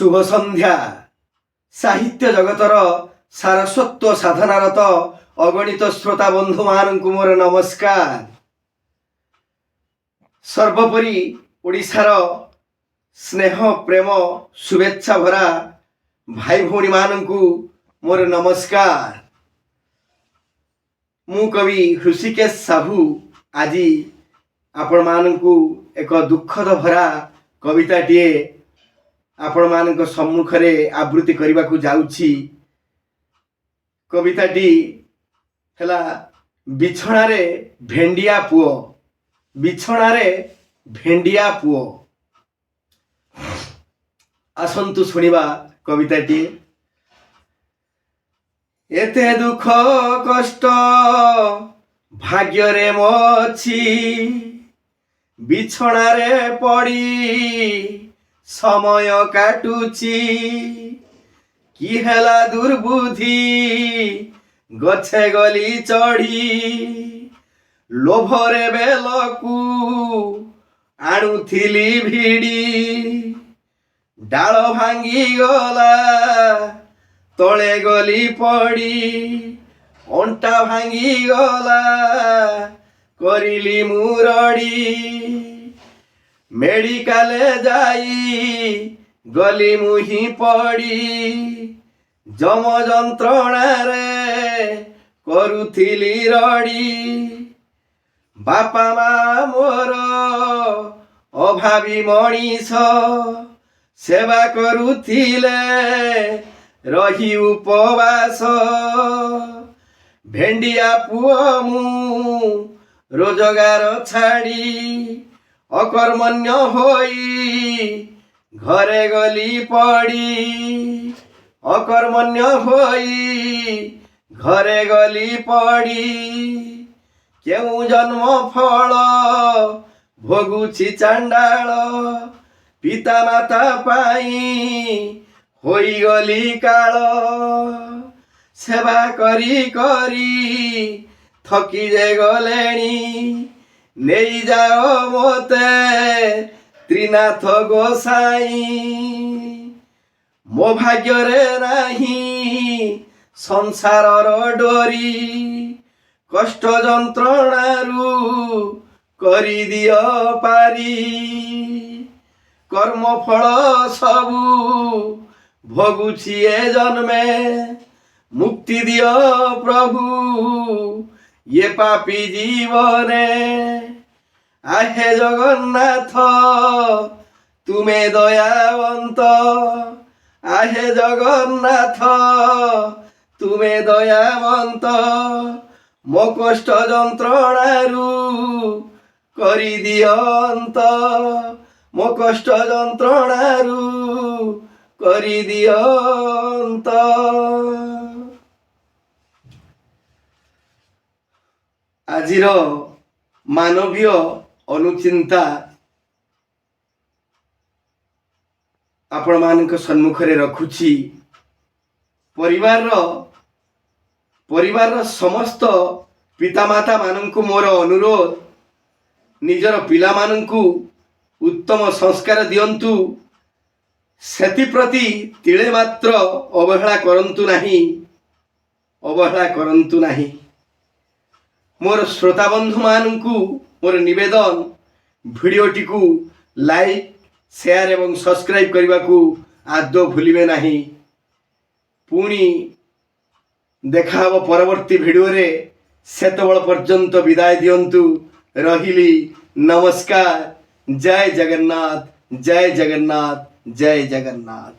शुभ संध्या साहित्य जगतर सारस्वत साधनारत अगणित श्रोता बंधु मान मोर नमस्कार। सर्वोपरि ओडिशार स्नेह प्रेम शुभेच्छा भरा भाई भौणी मानंकु मोर नमस्कार। मु कवि हृषिकेश साहू आज आपण मानंकु एक दुखद भरा कविताटिए आपण मानक सम्मुखरे आवृत्ति करने को जाउछि। कविताटी हला बिछणारे भेंडिया पुओ। बिछणारे भेंडिया पुओ। आसंतु सुनिबा कविताटी। एते दुख कष्ट भाग्य रे मोछि बिछणारे पड़ी समय काटुची कि हेला दुर्बुद्धि गछे गली चढ़ी लोभरे बेलकू आणुथिली भिड़ी डाल भांगी गला तले गली पड़ी अंटा भांगी गला करिली मुरड़ी मेडिकाले जाई गली मुही पड़ी जम जंत्रणारे करुथिली रड़ी बापा मा मोर अभावी मनीष सेवा करुथिले रही उपवास भेंडिया पुओ मु रोजगार छाड़ी अकर्मण्य होई घरे गली पड़ी अकर्मण्य होई घरे गली पड़ी केउ जन्म फल भोगुछि चांडाल पिता माता पाई होई गली काल सेवा करी करी थकी जे गलेणी नहीं जाओ मोते त्रिनाथ गोसाई मो भाग्य रे नाही संसार डोरी कष्ट जंत्रणारू करी दियो पारी कर्म फल सबू भोगुछि ए जन्मे मुक्ति दियो प्रभु ये पापी जीवने आहे जगन्नाथ तुमे दयावंत आहे जगन्नाथ तुमे दयावंत मो कष्ट जंत्रणारू करी दियंत मो कष्ट जंत्रणारू करी दियंत। आजिर मानवीय अनुचिंता आपण मानक सम्मुखरे रखुछि। परिवार समस्त पितामाता मानंकु मोर अनुरोध निजर पिला मानंकु उत्तम संस्कार दियंतु सेति प्रति तिळे मात्र अवहेला करंतु नाही। मोर श्रोता बंधु मानंकु मोर निवेदन भिडियोटी को लाइक शेयर एवं सब्सक्राइब करने को आदौ भूलिबे नाही। पुणी देखा हबो परवर्ती भिडियो रे सेतबेल पर्यंत विदाय दियंतु। रहिली नमस्कार। जय जगन्नाथ जय जगन्नाथ जय जगन्नाथ।